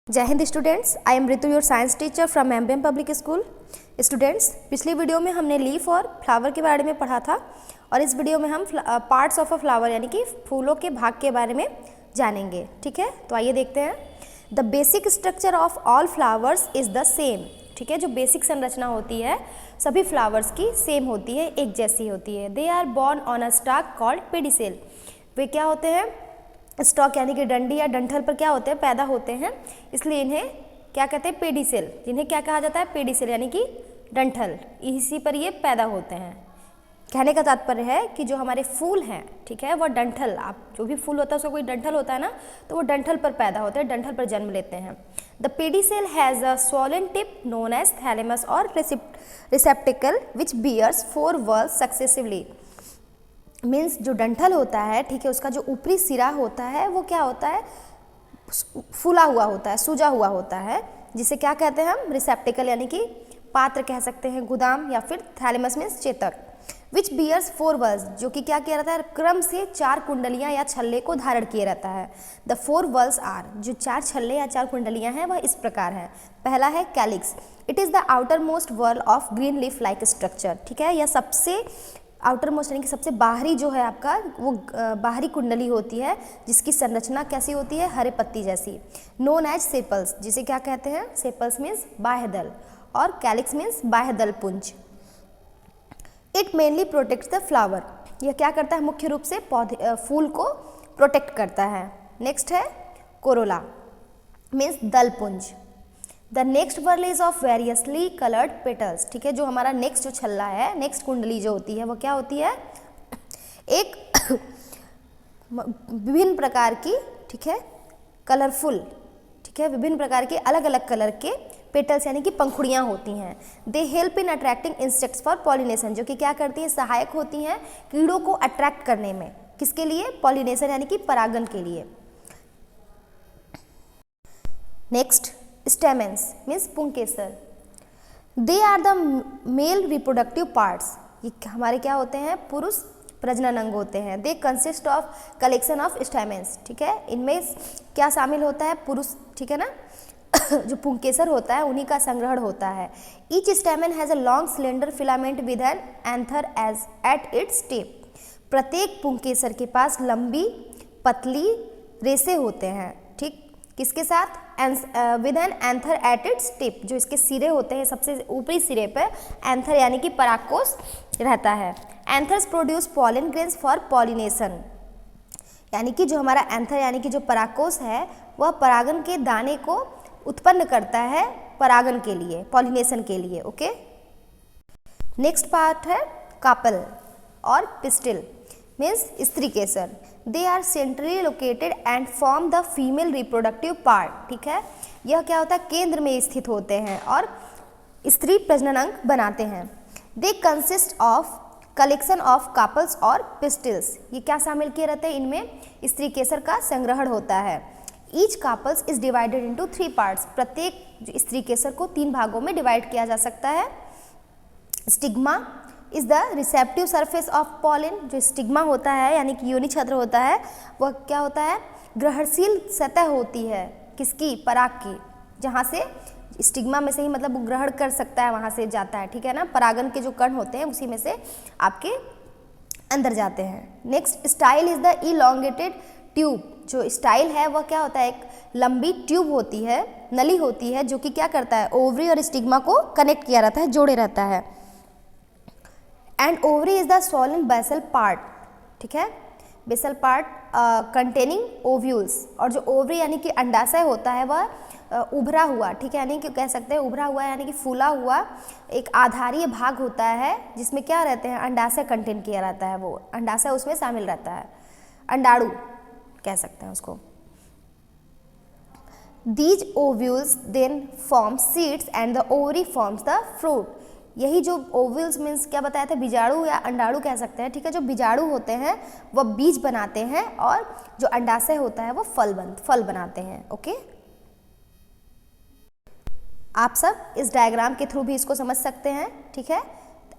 जय Hind students, I am Ritu your science teacher from MBM public school. Students, पिछली video में हमने लीफ और फ्लावर के बारे में पढ़ा था और इस वीडियो में हम पार्ट्स ऑफ अ फ्लावर यानी कि फूलों के भाग के बारे में जानेंगे। ठीक है, तो आइए देखते हैं। The basic structure of all flowers is the same. ठीक है, जो बेसिक संरचना होती है सभी फ्लावर्स की सेम होती है, एक जैसी होती है। They are born on a stalk called pedicel. वे क्या होते हैं? स्टॉक यानी कि डंडी या डंठल पर क्या होते हैं? पैदा होते हैं, इसलिए इन्हें क्या कहते हैं? पेडिसेल। जिन्हें क्या कहा जाता है? पेडिसेल यानी कि डंठल, इसी पर ये पैदा होते हैं। कहने का तात्पर्य है कि जो हमारे फूल हैं, ठीक है, वो डंठल, आप जो भी फूल होता है उसका कोई डंठल होता है ना, तो वो डंठल पर पैदा होते हैं, डंठल पर जन्म लेते हैं। The pedicel has a swollen tip known as thalamus और receptacle which bears 4 whorls successively. Means जो डंठल होता है, ठीक है, उसका जो ऊपरी सिरा होता है वो क्या होता है? फूला हुआ होता है, सूजा हुआ होता है, जिसे क्या कहते हैं हम? रिसेप्टिकल यानी कि पात्र कह सकते हैं, गोदाम, या फिर थैलेमस मीन्स चेतक। विच बियर्स 4 वल्स, जो कि क्या किया रहता है? क्रम से 4 कुंडलियां या छल्ले को धारण किए रहता है। द 4 वल्स आर, जो 4 छल्ले या 4 कुंडलियां हैं वह इस प्रकार है। पहला है calyx. It is the outermost whorl of green leaf like structure. ठीक है, यह सबसे आउटर मोस्ट यानी कि सबसे बाहरी जो है आपका वो बाहरी कुंडली होती है, जिसकी संरचना कैसी होती है? हरे पत्ती जैसी। नोन एज सेपल्स, जिसे क्या कहते हैं? सेपल्स मीन्स बाह्य दल और कैलिक्स मीन्स बाह्य दल पुंज। It mainly protects the flower. यह क्या करता है? मुख्य रूप से पौधे फूल को प्रोटेक्ट करता है। नेक्स्ट है कोरोला मीन्स दल पुंज। The next whorl is of variously coloured petals. ठीक है, जो हमारा नेक्स्ट जो छल्ला है, नेक्स्ट कुंडली जो होती है वो क्या होती है? एक विभिन्न प्रकार की, ठीक है, कलरफुल, ठीक है, विभिन्न प्रकार के अलग अलग कलर के पेटल्स यानी कि पंखुड़ियाँ होती हैं। They help in attracting insects for pollination, जो कि क्या करती हैं? सहायक होती हैं कीड़ों को अट्रैक्ट करने में। किसके लिए? पॉलिनेशन यानी कि परागन के लिए। नेक्स्ट स्टेमेंस मीन्स पुंकेसर। They are the male reproductive parts. ये हमारे क्या होते हैं? पुरुष प्रजनन अंग होते हैं। They consist of collection of stamens. ठीक है, इनमें क्या शामिल होता है? पुरुष, ठीक है ना, जो पुंकेसर होता है उन्हीं का संग्रहण होता है। Each stamen has a long cylinder filament with an anther as at its tip. प्रत्येक पुंकेसर के पास लंबी पतली रेसे होते हैं। ठीक, किसके साथ? With an anther eight its tip, जो इसके सिरे होते हैं, सबसे ऊपरी सिरे पर एंथर यानी कि परागकोश रहता है। Anthers produce pollen grains for pollination, यानी कि जो हमारा एंथर यानी कि जो परागकोश है वह परागन के दाने को उत्पन्न करता है परागन के लिए, पॉलिनेशन के लिए। ओके, नेक्स्ट पार्ट है कापल और पिस्टिल मीन्स स्त्री केसर। They are centrally located and form the female reproductive part. ठीक है, यह क्या होता है? केंद्र में स्थित होते हैं और स्त्री प्रजनन अंग बनाते हैं। They consist of collection of carpels और पिस्टिल्स। ये क्या शामिल किए रहते हैं? इनमें स्त्री केसर का संग्रहण होता है। Each carpels is divided into 3 parts. प्रत्येक स्त्री केसर को 3 भागों में डिवाइड किया जा सकता है। Stigma is the receptive surface of pollen. जो स्टिग्मा होता है यानी कि योनि छद्र होता है, वह क्या होता है? ग्रहणशील सतह होती है। किसकी? पराग की, जहाँ से स्टिग्मा में से ही मतलब वो ग्रहण कर सकता है, वहाँ से जाता है। ठीक है ना, परागन के जो कण होते हैं उसी में से आपके अंदर जाते हैं। Next style is the elongated tube. जो स्टाइल है वह क्या होता है? एक लंबी ट्यूब होती है, नली होती है, जो कि क्या करता है? ओवरी और स्टिग्मा को कनेक्ट किया रहता है, जोड़े रहता है। And ovary is the swollen basal part. ठीक है, बेसल पार्ट कंटेनिंग ओव्यूल्स। और जो ओवरी यानी कि अंडाशय होता है वह उभरा हुआ, ठीक है, यानी कि कह सकते हैं उभरा हुआ यानी कि फूला हुआ एक आधारीय भाग होता है, जिसमें क्या रहते हैं? अंडाशय कंटेन किया रहता है, वो अंडाशय उसमें शामिल रहता है, अंडाणु कह सकते हैं उसको। These ovules then form seeds and the ovary forms the fruit. यही जो ओव्यूल्स मीन्स क्या बताया था? बीजाणु या अंडाणु कह सकते हैं। ठीक है, जो बीजाणु होते हैं वह बीज बनाते हैं और जो अंडाशय होता है वो फल बनाते हैं। ओके, आप सब इस डायग्राम के थ्रू भी इसको समझ सकते हैं। ठीक है,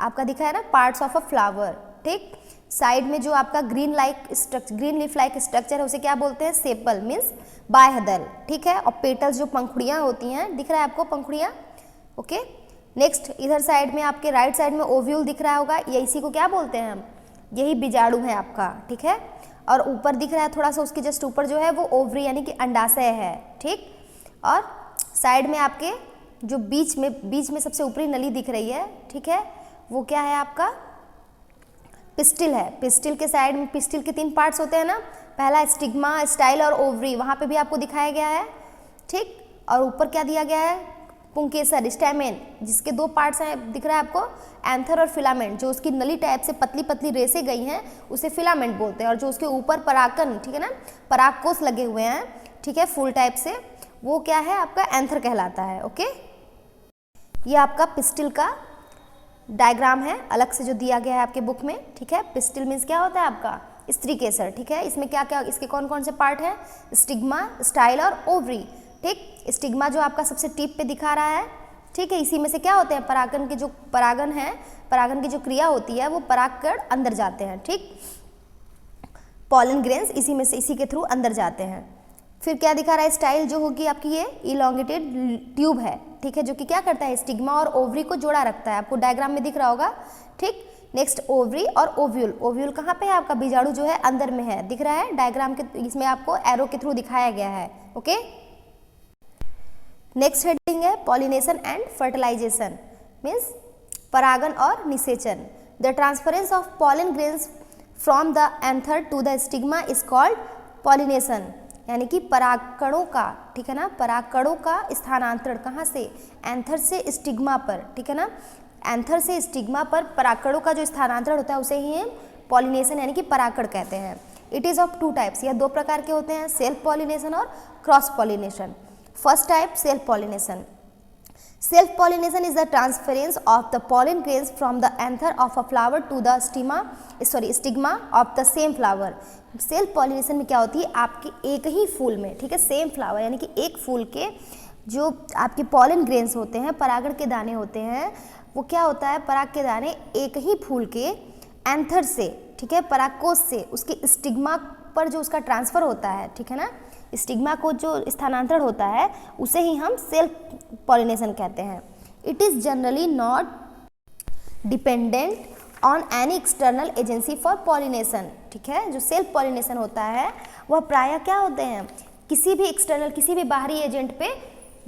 आपका दिखा है ना पार्ट्स ऑफ अ फ्लावर। ठीक, साइड में जो आपका ग्रीन लीफ लाइक स्ट्रक्चर है उसे क्या बोलते हैं, सेपल मीन्स बाह्यदल, ठीक है। और पेटल्स जो पंखुड़ियाँ होती हैं, दिख रहा है आपको पंखुड़ियाँ, ओके। नेक्स्ट इधर साइड में आपके राइट साइड में ओव्यूल दिख रहा होगा, ये इसी को क्या बोलते हैं हम, यही बीजाणु है आपका, ठीक है। और ऊपर दिख रहा है थोड़ा सा, उसके जस्ट ऊपर जो है वो ओवरी यानी कि अंडाशय है, ठीक। और साइड में आपके जो बीच में सबसे ऊपरी नली दिख रही है, ठीक है, वो क्या है आपका, पिस्टिल है। पिस्टिल के साइड में, पिस्टिल के 3 पार्ट्स होते हैं ना, पहला स्टिग्मा, स्टाइल और ओवरी, वहाँ पे भी आपको दिखाया गया है, ठीक। और ऊपर क्या दिया गया है, पुंकेसर, स्टैमेन, जिसके 2 पार्ट्स हैं, दिख रहा है आपको, एंथर और फिलामेंट। जो उसकी नली टाइप से पतली पतली रेसे गई हैं उसे फिलामेंट बोलते हैं। और जो उसके ऊपर परागकण, ठीक है ना, परागकोश लगे हुए हैं, ठीक है, फूल टाइप से, वो क्या है आपका, एंथर कहलाता है, ओके। ये आपका पिस्टिल का डायग्राम है, अलग से जो दिया गया है आपके बुक में, ठीक है। पिस्टिल मीन्स क्या होता है आपका, स्त्री केसर, ठीक है। इसमें क्या क्या, इसके कौन कौन से पार्ट हैं, स्टिग्मा, स्टाइल और ओवरी, ठीक। स्टिग्मा जो आपका सबसे टिप पे दिखा रहा है, ठीक है, इसी में से क्या होते हैं, परागन के जो परागन है, परागन की जो क्रिया होती है वो परागकण अंदर जाते हैं, ठीक। पॉलन ग्रेन्स इसी में से, इसी के थ्रू अंदर जाते हैं। फिर क्या दिखा रहा है, स्टाइल जो होगी आपकी, ये इलोंगेटेड ट्यूब है, ठीक है, जो कि क्या करता है, स्टिग्मा और ओवरी को जोड़ा रखता है, आपको डायग्राम में दिख रहा होगा, ठीक। नेक्स्ट ओवरी और ओव्यूल, ओव्यूल कहाँ पे है आपका, बीजाणु जो है अंदर में है, दिख रहा है डायग्राम के, इसमें आपको एरो के थ्रू दिखाया गया है, ओके। नेक्स्ट हेडिंग है पॉलिनेशन एंड फर्टिलाइजेशन, मीन्स परागन और निषेचन। The transference of pollen grains from the anther to the stigma is called pollination, यानी कि परागकणों का, ठीक है ना, परागकणों का स्थानांतरण कहाँ से, एंथर से स्टिग्मा पर, ठीक है ना, एंथर से स्टिग्मा पर परागकणों का जो स्थानांतरण होता है उसे ही पॉलिनेशन यानी कि परागकण कहते हैं। इट इज़ ऑफ 2 टाइप्स, यह 2 प्रकार के होते हैं, सेल्फ पॉलिनेशन और cross pollination. First type self pollination. Self pollination is the transference of the pollen grains from the anther of a flower to the stigma of the same flower. Self pollination में क्या होती है, आपके एक ही फूल में, ठीक है, सेम फ्लावर यानी कि एक फूल के जो आपके पॉलन ग्रेन्स होते हैं, परागण के दाने होते हैं, वो क्या होता है, पराग के दाने एक ही फूल के एंथर से, ठीक है, परागकोश से उसके स्टिग्मा पर जो उसका ट्रांसफर होता है, ठीक है ना, स्टिग्मा को जो स्थानांतरण होता है उसे ही हम सेल्फ पॉलिनेशन कहते हैं। It is generally not dependent on any external agency for pollination, ठीक है। जो सेल्फ पॉलिनेशन होता है वह प्रायः क्या होते हैं, किसी भी एक्सटर्नल, किसी भी बाहरी एजेंट पे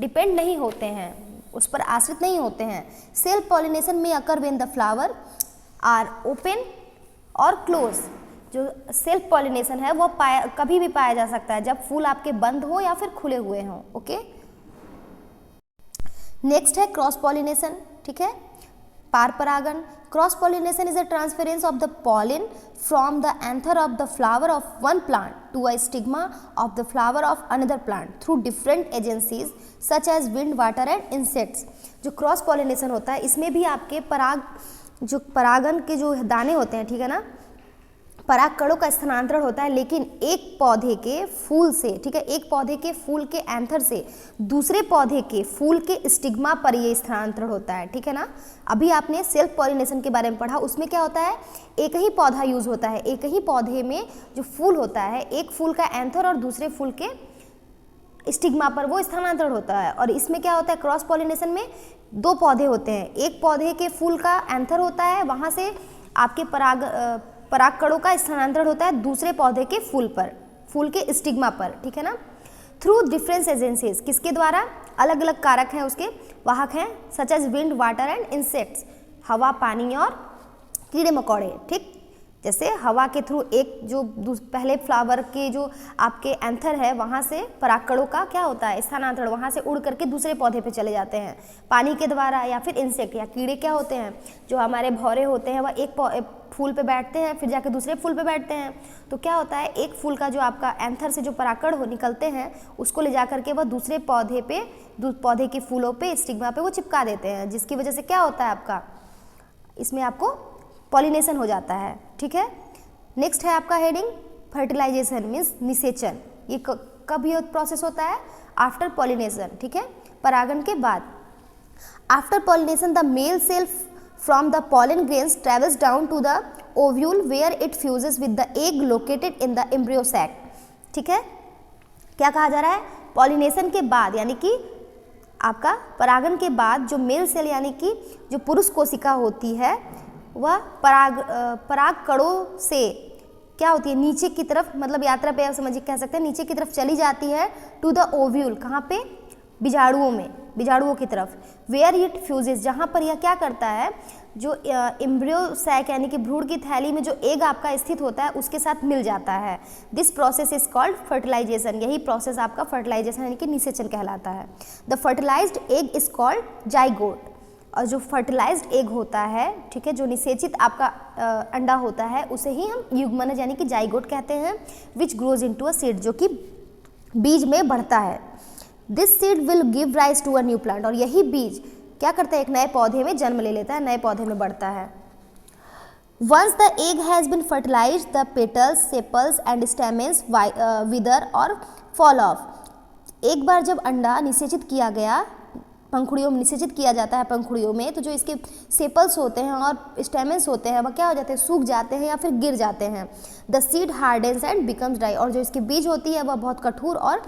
डिपेंड नहीं होते हैं, उस पर आश्रित नहीं होते हैं। सेल्फ पॉलिनेशन में occur when the flower are open और क्लोज। जो सेल्फ पॉलिनेशन है वो कभी भी पाया जा सकता है, जब फूल आपके बंद हो या फिर खुले हुए हों, ओके। नेक्स्ट है क्रॉस पॉलिनेशन, ठीक है, पार परागन। Cross pollination is a transference of the pollen from the anther of the flower of one plant to a stigma of the flower of another plant through different agencies such as wind, water and insects. जो cross pollination होता है इसमें भी आपके परागन के जो दाने होते हैं, ठीक है ना, परागकणों का स्थानांतरण होता है, लेकिन एक पौधे के फूल से, ठीक है, एक पौधे के फूल के एंथर से दूसरे पौधे के फूल के स्टिग्मा पर ये स्थानांतरण होता है, ठीक है ना। अभी आपने सेल्फ पॉलिनेशन के बारे में पढ़ा, उसमें क्या होता है, एक ही पौधा यूज होता है, एक ही पौधे में जो फूल होता है, एक फूल का एंथर और दूसरे फूल के स्टिग्मा पर वो स्थानांतरण होता है। और इसमें क्या होता है, क्रॉस पॉलिनेशन में 2 पौधे होते हैं, एक पौधे के फूल का एंथर होता है, वहाँ से आपके परागकणों का स्थानांतरण होता है दूसरे पौधे के फूल पर, फूल के स्टिग्मा पर, ठीक है ना। थ्रू डिफरेंस एजेंसीज, किसके द्वारा, अलग अलग कारक हैं उसके, वाहक हैं, such as wind, water and insects, हवा, पानी और कीड़े मकोड़े, ठीक। जैसे हवा के थ्रू एक जो पहले फ्लावर के जो आपके एंथर है वहाँ से परागकणों का क्या होता है, स्थानांतरण, वहाँ से उड़ करके दूसरे पौधे पे चले जाते हैं पानी के द्वारा, या फिर इंसेक्ट या कीड़े क्या होते हैं, जो हमारे भौरे होते हैं, वह एक फूल पे बैठते हैं फिर जाके दूसरे फूल पे बैठते हैं। तो क्या होता है, एक फूल का जो आपका एंथर से जो परागकण निकलते हैं उसको ले जा करके वह दूसरे पौधे के फूलों पे, स्टिग्मा पे वो चिपका देते हैं, जिसकी वजह से क्या होता है आपका, इसमें आपको पॉलिनेशन हो जाता है, ठीक है। नेक्स्ट है आपका हेडिंग फर्टिलाइजेशन मीन्स निषेचन। ये कब ये प्रोसेस होता है, आफ्टर पॉलिनेशन, ठीक है, परागन के बाद। After pollination the male cells from the pollen grains travels down to the ovule where it fuses with the egg located in the embryo sac. ठीक है, क्या कहा जा रहा है, पॉलिनेशन के बाद यानी कि आपका परागन के बाद जो मेल सेल यानी कि जो पुरुष कोशिका होती है वह पराग कणों से क्या होती है, नीचे की तरफ, मतलब यात्रा पे आप समझिए कह सकते हैं नीचे की तरफ चली जाती है टू द ओव्यूल, कहाँ पे, बीजाणुओं में, बीजाणुओं की तरफ, वेयर इट फ्यूजेस, जहाँ पर यह क्या करता है, जो एम्ब्रियो सैक यानी कि भ्रूण की थैली में जो एग आपका स्थित होता है उसके साथ मिल जाता है। This process is called fertilisation, यही प्रोसेस आपका फर्टिलाइजेशन यानी कि निषेचन कहलाता है। The fertilised egg is called zygote, और जो फर्टिलाइज्ड एग होता है, ठीक है, जो निषेचित आपका अंडा होता है उसे ही हम युग्मनज यानी कि जाइगोट कहते हैं, which grows into a seed, जो कि बीज में बढ़ता है। This seed will give rise to a new plant, और यही बीज क्या करता है, एक नए पौधे में जन्म ले लेता है, नए पौधे में बढ़ता है। Once the egg has been fertilised the petals, sepals and stamens wither और फॉल ऑफ। एक बार जब अंडा निषेचित किया गया, पंखुड़ियों में निषेचित किया जाता है पंखुड़ियों में, तो जो इसके सेपल्स होते हैं और स्टेमेंस होते हैं वह क्या हो जाते हैं, सूख जाते हैं या फिर गिर जाते हैं। The seed hardens and becomes dry, और जो इसकी बीज होती है वह बहुत कठोर और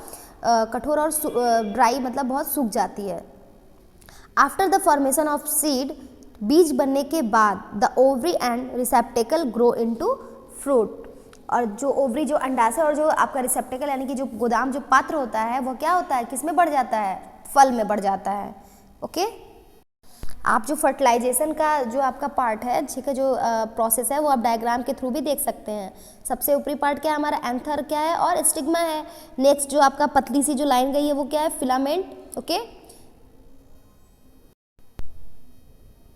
ड्राई मतलब बहुत सूख जाती है। After the formation of seed, बीज बनने के बाद the ovary and receptacle grow into fruit, और जो ओवरी जो अंडाशय और जो आपका रिसेप्टेकल यानी कि जो गोदाम जो पात्र होता है वह क्या होता है, किस में बढ़ जाता है, फल में बढ़ जाता है। ओके, आप जो फर्टिलाइजेशन का जो आपका पार्ट है, ठीक है, जो प्रोसेस है वो आप डायग्राम के थ्रू भी देख सकते हैं। सबसे ऊपरी पार्ट क्या है हमारा, एंथर क्या है और स्टिग्मा है। नेक्स्ट जो आपका पतली सी जो लाइन गई है वो क्या है, फिलामेंट। ओके,